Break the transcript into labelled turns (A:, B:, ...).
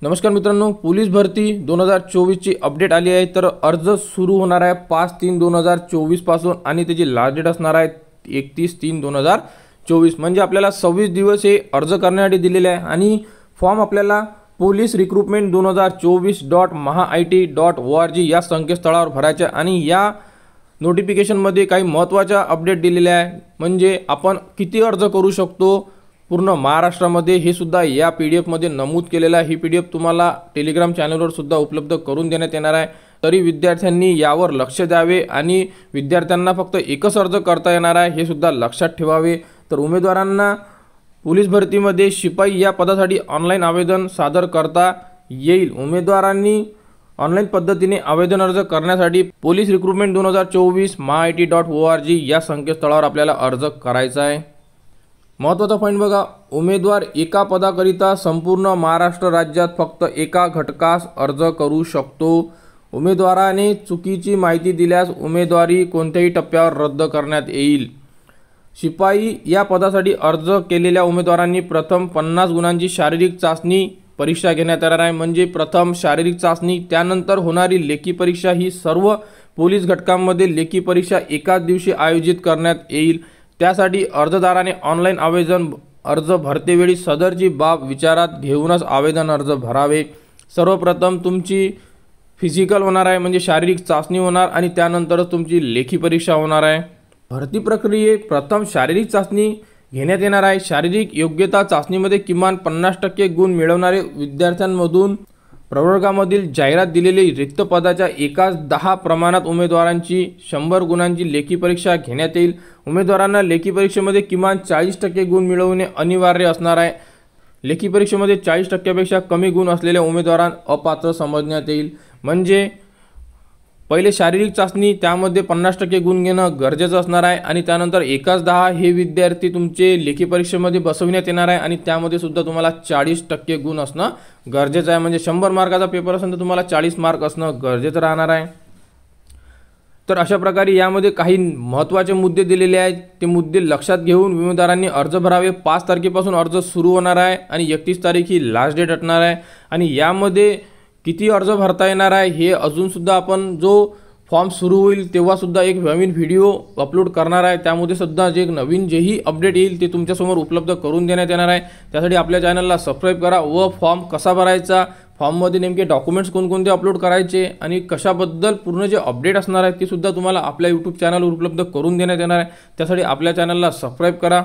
A: नमस्कार मित्रांनो, पोलीस भरती 2024 ची अपडेट आली आहे। तर अर्ज सुरू होणार आहे 5/3/2024 पासून आणि त्याची लास्ट डेट असणार आहे 31/3/2024। म्हणजे आपल्याला 26 दिवस हे अर्ज करण्यासाठी दिलेले आहे आणि फॉर्म आपल्याला पोलीस रिक्रुटमेंट 2024.mahaIT.org या संकेतस्थळावर भरायचे आणि या नोटिफिकेशन मध्ये काही महत्त्वाच्या अपडेट दिलेल्या आहे। म्हणजे आपण किती अर्ज करू शकतो पूर्ण महाराष्ट्रामध्ये हे सुद्धा या PDF मध्ये नमूद केलेलं आहे। ही PDF तुम्हाला टेलिग्राम चॅनलवर सुद्धा उपलब्ध करून देण्यात येणार आहे। तरी विद्यार्थ्यांनी यावर लक्ष द्यावे आणि विद्यार्थ्यांना फक्त एकच अर्ज करता येणार आहे हे सुद्धा लक्षात ठेवावे। तर उमेदवारांना पोलीस भरतीमध्ये शिपाई या पदासाठी ऑनलाईन आवेदन सादर करता येईल। उमेदवारांनी ऑनलाईन पद्धतीने आवेदन अर्ज करण्यासाठी पोलीस रिक्रुटमेंट 2024 mahaIT.org या संकेतस्थळावर आपल्याला अर्ज करायचा आहे। महत्त्वाचा पॉईंट बघा, उमेदवार एका पदाकरिता संपूर्ण महाराष्ट्र राज्यात फक्त एका घटकास अर्ज करू शकतो। उमेदवाराने चुकीची माहिती दिल्यास उमेदवारी कोणत्याही टप्प्यावर रद्द करण्यात येईल। शिपाई या पदासाठी अर्ज केलेल्या उमेदवारांनी प्रथम 50 गुणांची शारीरिक चाचणी परीक्षा घेण्यात येणार आहे। म्हणजे प्रथम शारीरिक चाचणी, त्यानंतर होणारी लेखी परीक्षा, ही सर्व पोलीस घटकांमध्ये लेखी परीक्षा एकाच दिवशी आयोजित करण्यात येईल। त्यासाठी अर्जदाराने ऑनलाईन आवेदन अर्ज भरतेवेळी सदरची बाब विचारात घेऊनच आवेदन अर्ज भरावे। सर्वप्रथम तुमची फिजिकल होणार आहे, म्हणजे शारीरिक चाचणी होणार आणि त्यानंतरच तुमची लेखी परीक्षा होणार आहे। भरती प्रक्रियेत प्रथम शारीरिक चाचणी घेण्यात येणार आहे। शारीरिक योग्यता चाचणीमध्ये किमान 50% गुण मिळवणारे विद्यार्थ्यांमधून प्रवर्गामधील जाहिरात दिलेली रिक्त पदाच्या एकाच 10 प्रमाणात उमेदवारांची 100 गुणांची लेखी परीक्षा घेण्यात येईल। उमेदवारांना लेखी परीक्षेमध्ये किमान 40% गुण मिळवणे अनिवार्य असणार आहे। लेखी परीक्षेमध्ये 40% पेक्षा कमी गुण असलेल्या उमेदवारांना अपात्र समजण्यात येईल। म्हणजे पहिले शारीरिक चाचणी, त्यामध्ये 50% गुण घेणं गरजेचं असणार आहे आणि त्यानंतर एकाच 10 हे विद्यार्थी तुमचे लेखी परीक्षेमध्ये बसवण्यात येणार आहे आणि त्यामध्ये सुद्धा तुम्हाला 40% गुण असणं गरजेचं आहे। म्हणजे 100 मार्काचा पेपर असेल तर तुम्हाला 40 मार्क असणं गरजेचं राहणार आहे। तर अशा प्रकारे यामध्ये काही महत्त्वाचे मुद्दे दिलेले आहेत, ते मुद्दे लक्षात घेऊन उमेदवारांनी अर्ज भरावे। 5 तारखेपासून अर्ज सुरू होणार आहे आणि 31 तारीख ही लास्ट डेट असणार आहे। आणि यामध्ये किती अर्ज भरता येणार आहे हे अजून सुद्धा आपण जो फॉर्म सुरू होईल तेव्हा सुद्धा एक नवीन व्हिडिओ अपलोड करणार आहे। त्यामध्ये सुद्धा जे नवीन जेही अपडेट येईल ते तुमच्यासमोर उपलब्ध करून देण्यात येणार आहे। त्यासाठी आपल्या चॅनलला सबस्क्राईब करा व फॉर्म कसा भरायचा, फॉर्ममध्ये नेमके डॉक्युमेंट्स कोणकोणते अपलोड करायचे आणि कशाबद्दल पूर्ण जे अपडेट असणार आहे ते सुद्धा तुम्हाला आपल्या YouTube चॅनलवर उपलब्ध करून देण्यात येणार आहे। त्यासाठी आपल्या चॅनलला सबस्क्राईब करा।